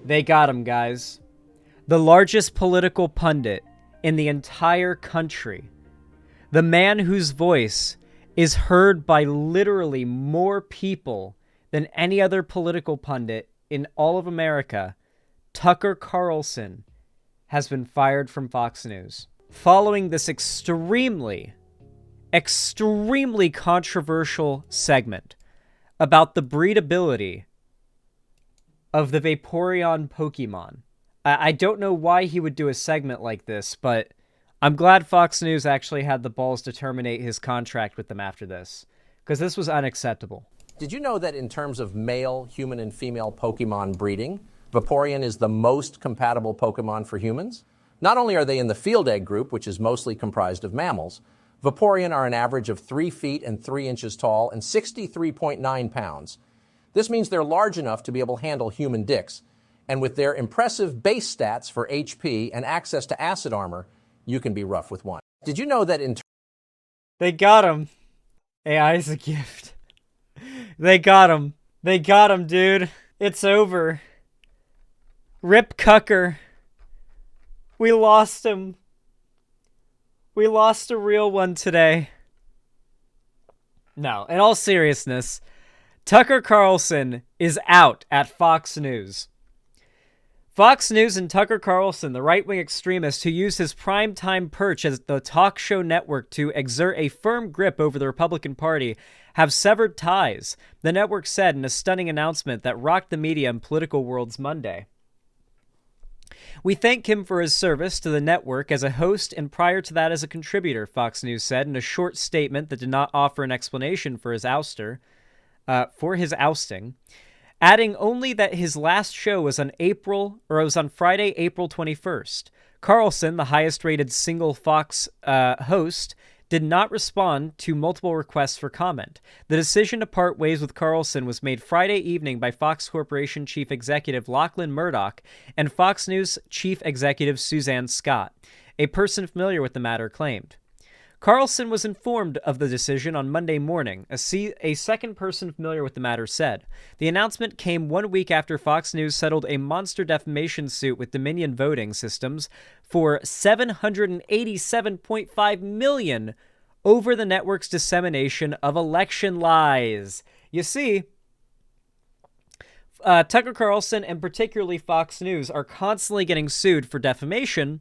They got him, guys. The largest political pundit in the entire country. The man whose voice is heard by literally more people than any other political pundit in all of America, Tucker Carlson, has been fired from Fox News. Following this extremely controversial segment about the breedability of the Vaporeon Pokemon. I don't know why he would do a segment like this, but I'm glad Fox News actually had the balls to terminate his contract with them after this, because this was unacceptable. Did you know that in terms of male, human, and female Pokemon breeding, Vaporeon is the most compatible Pokemon for humans? Not only are they in the field egg group, which is mostly comprised of mammals, Vaporeon are an average of 3 feet and 3 inches tall and 63.9 pounds. This means they're large enough to be able to handle human dicks. And with their impressive base stats for HP and access to acid armor, you can be rough with one. Did you know that in... They got him. AI is a gift. They got him. They got him, dude. It's over. Rip Cucker. We lost him. We lost a real one today. No, in all seriousness, Tucker Carlson is out at Fox News. Fox News and Tucker Carlson, the right-wing extremist who used his primetime perch as the talk show network to exert a firm grip over the Republican Party, have severed ties, the network said in a stunning announcement that rocked the media and political worlds Monday. We thank him for his service to the network as a host and prior to that as a contributor, Fox News said in a short statement that did not offer an explanation for his ousting, adding only that his last show was on Friday, April 21st. Carlson, the highest-rated single Fox host, did not respond to multiple requests for comment. The decision to part ways with Carlson was made Friday evening by Fox Corporation Chief Executive Lachlan Murdoch and Fox News Chief Executive Suzanne Scott, a person familiar with the matter claimed. Carlson was informed of the decision on Monday morning, a second person familiar with the matter said. The announcement came 1 week after Fox News settled a monster defamation suit with Dominion Voting Systems for $787.5 million over the network's dissemination of election lies. You see, Tucker Carlson and particularly Fox News are constantly getting sued for defamation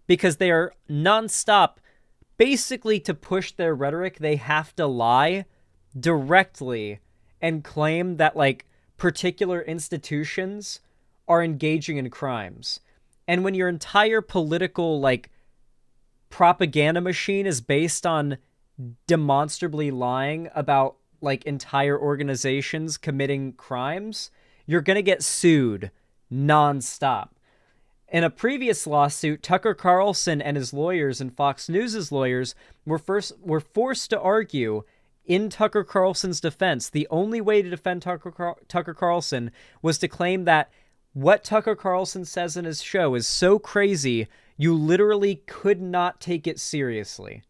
because they are nonstop. Basically, to push their rhetoric, they have to lie directly and claim that, like, particular institutions are engaging in crimes. And when your entire political, like, propaganda machine is based on demonstrably lying about, like, entire organizations committing crimes, you're going to get sued nonstop. In a previous lawsuit, Tucker Carlson and his lawyers and Fox News' lawyers were forced to argue in Tucker Carlson's defense. The only way to defend Tucker Carlson was to claim that what Tucker Carlson says in his show is so crazy, you literally could not take it seriously.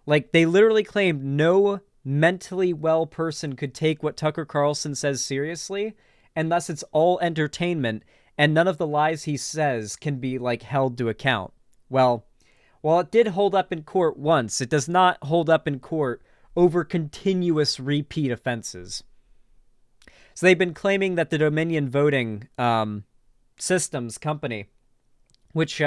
Like, they literally claimed no mentally well person could take what Tucker Carlson says seriously, and thus it's all entertainment, and none of the lies he says can be, like, held to account. Well, while it did hold up in court once, it does not hold up in court over continuous repeat offenses. So they've been claiming that the Dominion Voting Systems company, which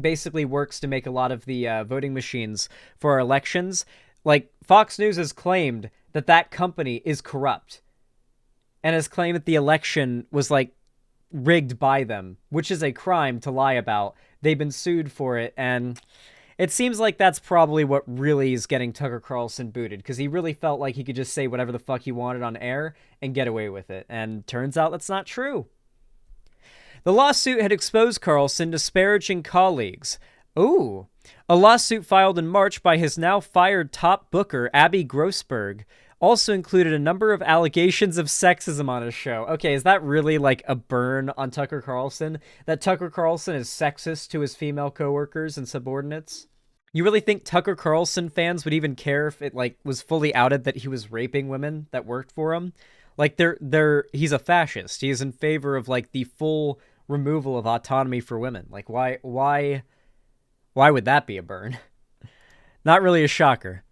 basically works to make a lot of the voting machines for our elections, like, Fox News has claimed that that company is corrupt and has claimed that the election was, like, rigged by them, which is a crime to lie about. They've been sued for it, and it seems like that's probably what really is getting Tucker Carlson booted, because he really felt like he could just say whatever the fuck he wanted on air and get away with it, and turns out that's not true. The lawsuit had exposed Carlson disparaging colleagues. Ooh. A lawsuit filed in March by his now fired top booker, Abby Grossberg, also included a number of allegations of sexism on his show. Okay, is that really like a burn on Tucker Carlson? That Tucker Carlson is sexist to his female coworkers and subordinates? You really think Tucker Carlson fans would even care if it, like, was fully outed that he was raping women that worked for him? Like, he's a fascist. He is in favor of, like, the full removal of autonomy for women. Like, why would that be a burn? Not really a shocker.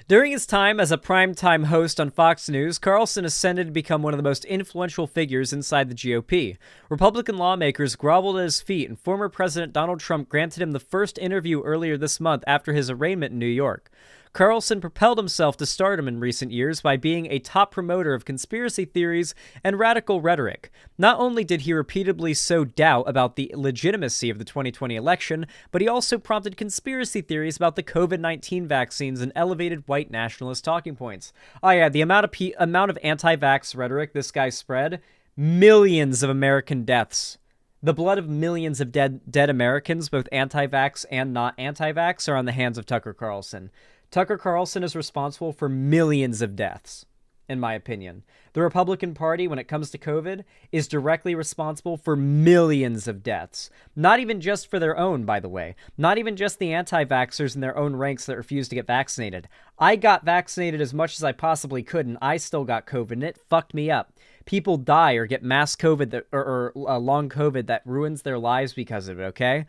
During his time as a primetime host on Fox News, Carlson ascended to become one of the most influential figures inside the GOP. Republican lawmakers groveled at his feet, and former President Donald Trump granted him the first interview earlier this month after his arraignment in New York. Carlson propelled himself to stardom in recent years by being a top promoter of conspiracy theories and radical rhetoric. Not only did he repeatedly sow doubt about the legitimacy of the 2020 election, but he also prompted conspiracy theories about the COVID-19 vaccines and elevated white nationalist talking points. Oh yeah, the amount of anti-vax rhetoric this guy spread, millions of American deaths. The blood of millions of dead Americans, both anti-vax and not anti-vax, are on the hands of Tucker Carlson. Tucker Carlson is responsible for millions of deaths, in my opinion. The Republican Party, when it comes to COVID, is directly responsible for millions of deaths. Not even just for their own, by the way. Not even just the anti-vaxxers in their own ranks that refuse to get vaccinated. I got vaccinated as much as I possibly could, and I still got COVID, and it fucked me up. People die or get mass COVID or long COVID that ruins their lives because of it, okay?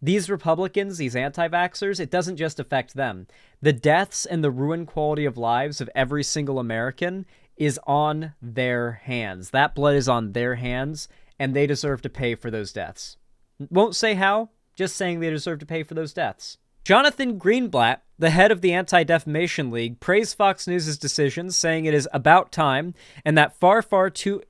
These Republicans, these anti-vaxxers, it doesn't just affect them. The deaths and the ruined quality of lives of every single American is on their hands. That blood is on their hands, and they deserve to pay for those deaths. Won't say how, just saying they deserve to pay for those deaths. Jonathan Greenblatt, the head of the Anti-Defamation League, praised Fox News' decision, saying it is about time, and that for far too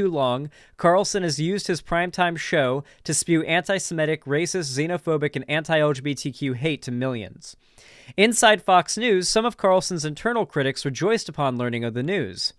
long, Carlson has used his primetime show to spew anti-Semitic, racist, xenophobic, and anti-LGBTQ hate to millions. Inside Fox News, some of Carlson's internal critics rejoiced upon learning of the news.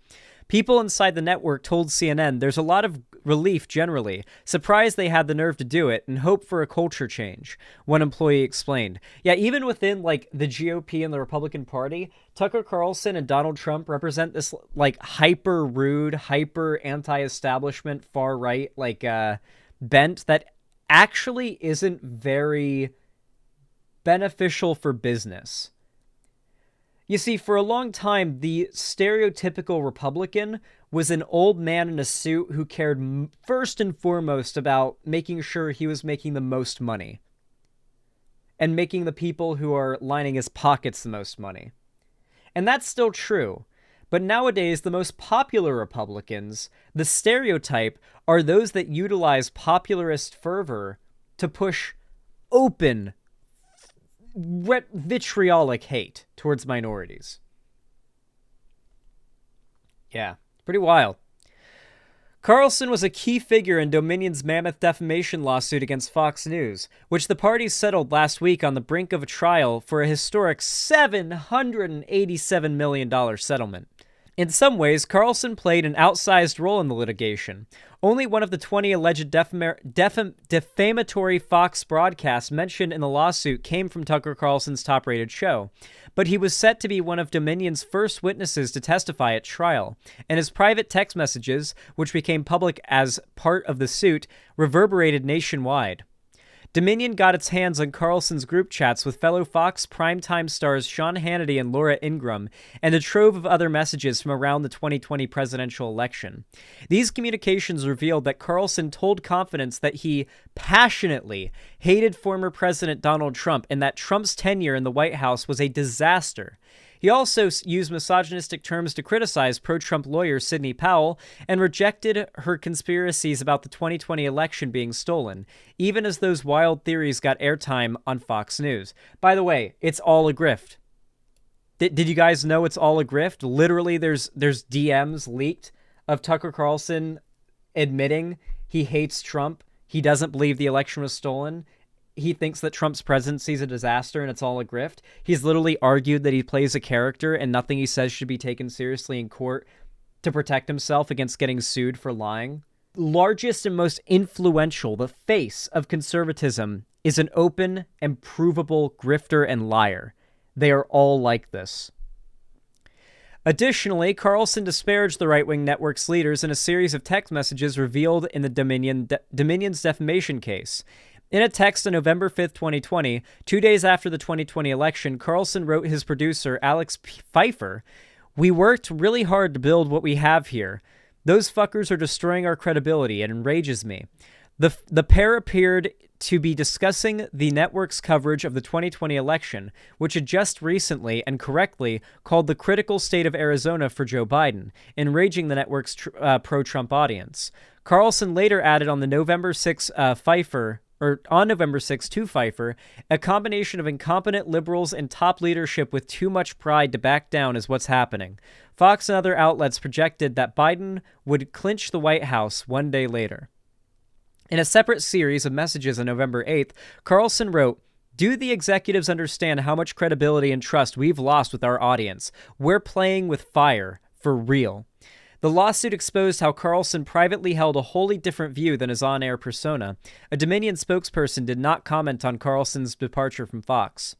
People inside the network told CNN there's a lot of relief generally, surprised they had the nerve to do it, and hope for a culture change, one employee explained. Yeah, even within, like, the GOP and the Republican Party, Tucker Carlson and Donald Trump represent this, like, hyper rude, hyper anti-establishment, far-right, like, bent that actually isn't very beneficial for business. You see, for a long time, the stereotypical Republican was an old man in a suit who cared first and foremost about making sure he was making the most money and making the people who are lining his pockets the most money. And that's still true. But nowadays, the most popular Republicans, the stereotype, are those that utilize popularist fervor to push open vitriolic hate towards minorities. Yeah, pretty wild. Carlson was a key figure in Dominion's mammoth defamation lawsuit against Fox News, which the parties settled last week on the brink of a trial for a historic $787 million settlement. In some ways, Carlson played an outsized role in the litigation. Only one of the 20 alleged defamatory Fox broadcasts mentioned in the lawsuit came from Tucker Carlson's top-rated show, but he was set to be one of Dominion's first witnesses to testify at trial, and his private text messages, which became public as part of the suit, reverberated nationwide. Dominion got its hands on Carlson's group chats with fellow Fox primetime stars Sean Hannity and Laura Ingraham, and a trove of other messages from around the 2020 presidential election. These communications revealed that Carlson told confidence that he passionately hated former President Donald Trump and that Trump's tenure in the White House was a disaster. He also used misogynistic terms to criticize pro-Trump lawyer Sidney Powell and rejected her conspiracies about the 2020 election being stolen, even as those wild theories got airtime on Fox News. By the way, it's all a grift. Did you guys know it's all a grift? Literally, there's DMs leaked of Tucker Carlson admitting he hates Trump. He doesn't believe the election was stolen. He thinks that Trump's presidency is a disaster and it's all a grift. He's literally argued that he plays a character and nothing he says should be taken seriously in court to protect himself against getting sued for lying. Largest and most influential, the face of conservatism, is an open and provable grifter and liar. They are all like this. Additionally, Carlson disparaged the right-wing network's leaders in a series of text messages revealed in the Dominion's defamation case. In a text on November 5th, 2020, 2 days after the 2020 election, Carlson wrote his producer, Alex Pfeiffer, "We worked really hard to build what we have here. Those fuckers are destroying our credibility. It enrages me. The pair appeared to be discussing the network's coverage of the 2020 election, which had just recently and correctly called the critical state of Arizona for Joe Biden, enraging the network's pro-Trump audience. Carlson later added on November 6 to Pfeiffer, a combination of incompetent liberals and top leadership with too much pride to back down is what's happening. Fox and other outlets projected that Biden would clinch the White House one day later. In a separate series of messages on November 8th, Carlson wrote, "Do the executives understand how much credibility and trust we've lost with our audience? We're playing with fire, for real." The lawsuit exposed how Carlson privately held a wholly different view than his on-air persona. A Dominion spokesperson did not comment on Carlson's departure from Fox.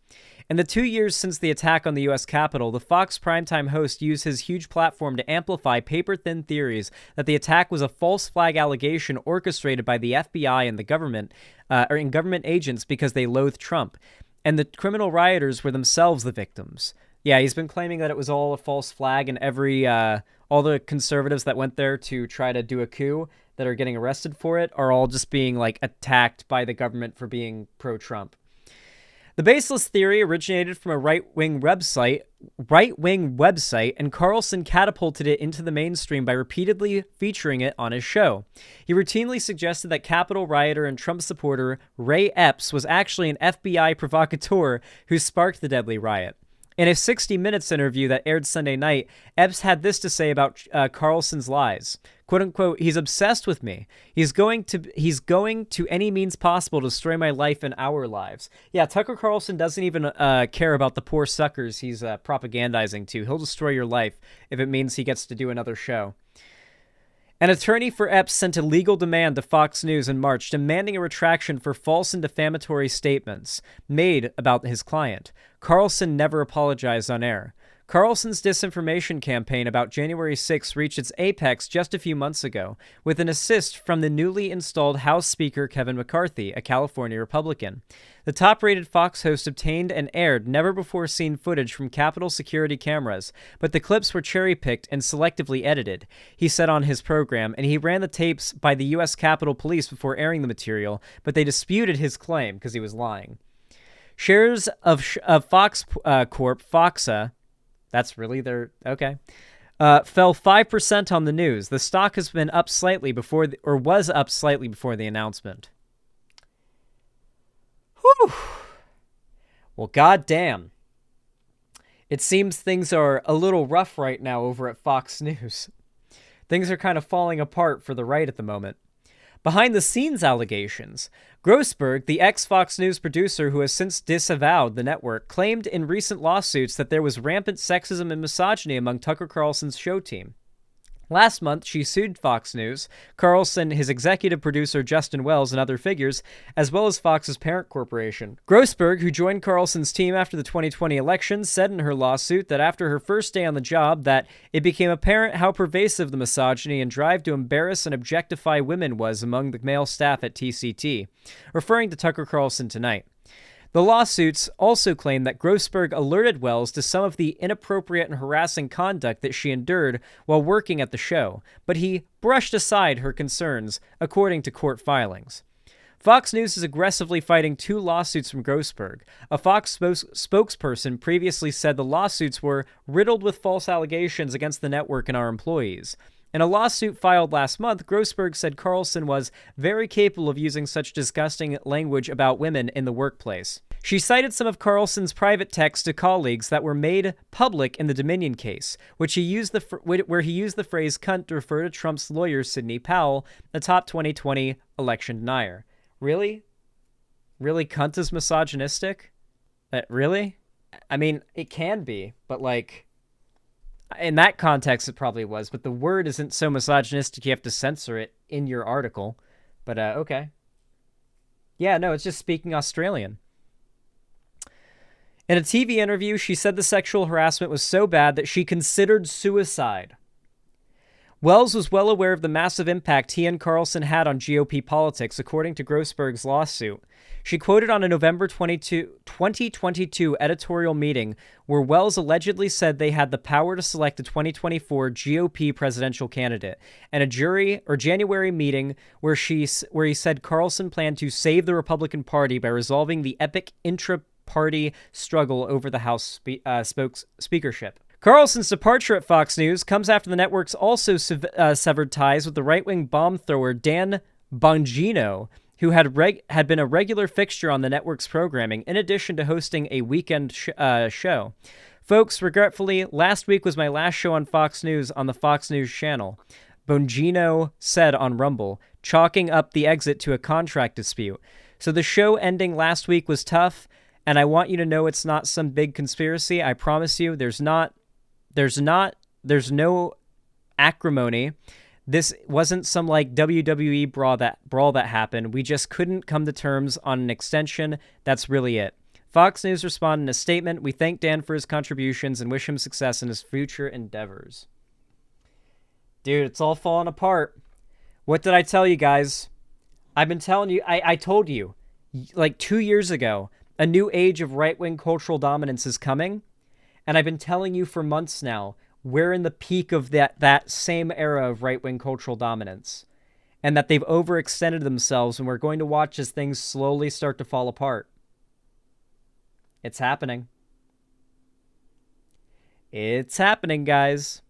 In the 2 years since the attack on the U.S. Capitol, the Fox primetime host used his huge platform to amplify paper-thin theories that the attack was a false flag allegation orchestrated by the FBI and the government, and government agents because they loathed Trump, and the criminal rioters were themselves the victims. Yeah, he's been claiming that it was all a false flag, and all the conservatives that went there to try to do a coup that are getting arrested for it are all just being attacked by the government for being pro-Trump. The baseless theory originated from a right-wing website, and Carlson catapulted it into the mainstream by repeatedly featuring it on his show. He routinely suggested that Capitol rioter and Trump supporter Ray Epps was actually an FBI provocateur who sparked the deadly riot. In a 60 Minutes interview that aired Sunday night, Epps had this to say about Carlson's lies. "Quote unquote, he's obsessed with me. He's going to any means possible to destroy my life and our lives." Yeah, Tucker Carlson doesn't even care about the poor suckers he's propagandizing to. He'll destroy your life if it means he gets to do another show. An attorney for Epps sent a legal demand to Fox News in March demanding a retraction for false and defamatory statements made about his client. Carlson never apologized on air. Carlson's disinformation campaign about January 6 reached its apex just a few months ago, with an assist from the newly installed House Speaker Kevin McCarthy, a California Republican. The top-rated Fox host obtained and aired never-before-seen footage from Capitol security cameras, but the clips were cherry-picked and selectively edited, he said on his program, and he ran the tapes by the U.S. Capitol Police before airing the material, but they disputed his claim because he was lying. Shares of Fox Corp, Foxa, that's really their... okay. Fell 5% on the news. The stock has been up slightly was up slightly before the announcement. Whew. Well, goddamn. It seems things are a little rough right now over at Fox News. Things are kind of falling apart for the right at the moment. Behind-the-scenes allegations. Grossberg, the ex-Fox News producer who has since disavowed the network, claimed in recent lawsuits that there was rampant sexism and misogyny among Tucker Carlson's show team. Last month, she sued Fox News, Carlson, his executive producer Justin Wells, and other figures, as well as Fox's parent corporation. Grossberg, who joined Carlson's team after the 2020 election, said in her lawsuit that after her first day on the job that it became apparent how pervasive the misogyny and drive to embarrass and objectify women was among the male staff at TCT, referring to Tucker Carlson tonight. The lawsuits also claim that Grossberg alerted Wells to some of the inappropriate and harassing conduct that she endured while working at the show, but he brushed aside her concerns, according to court filings. Fox News is aggressively fighting 2 lawsuits from Grossberg. A Fox spokesperson previously said the lawsuits were riddled with false allegations against the network and our employees. In a lawsuit filed last month, Grossberg said Carlson was very capable of using such disgusting language about women in the workplace. She cited some of Carlson's private texts to colleagues that were made public in the Dominion case, where he used the phrase cunt to refer to Trump's lawyer Sidney Powell, the top 2020 election denier. Really? Really, cunt is misogynistic? Really? I mean, it can be, but in that context, it probably was, but the word isn't so misogynistic you have to censor it in your article. But, okay. Yeah, no, it's just speaking Australian. In a TV interview, she said the sexual harassment was so bad that she considered suicide. Wells was well aware of the massive impact he and Carlson had on GOP politics, according to Grossberg's lawsuit. She quoted on a November 2022 editorial meeting where Wells allegedly said they had the power to select a 2024 GOP presidential candidate, and a January meeting where he said Carlson planned to save the Republican Party by resolving the epic intra-party struggle over the House speakership. Carlson's departure at Fox News comes after the network's also severed ties with the right-wing bomb thrower Dan Bongino, who had been a regular fixture on the network's programming, in addition to hosting a weekend show. Folks, regretfully, last week was my last show on Fox News on the Fox News channel, Bongino said on Rumble, chalking up the exit to a contract dispute. So the show ending last week was tough, and I want you to know it's not some big conspiracy. I promise you, there's no acrimony. This wasn't some like WWE brawl that happened. We just couldn't come to terms on an extension. That's really it. Fox News responded in a statement. We thank Dan for his contributions and wish him success in his future endeavors. Dude, it's all falling apart. What did I tell you guys? I've been telling you, I told you, like 2 years ago, a new age of right-wing cultural dominance is coming. And I've been telling you for months now, we're in the peak of that same era of right-wing cultural dominance. And that they've overextended themselves, and we're going to watch as things slowly start to fall apart. It's happening. It's happening, guys.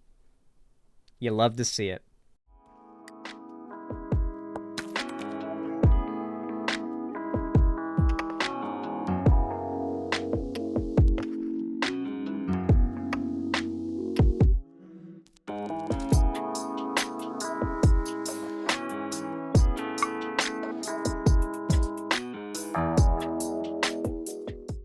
You love to see it.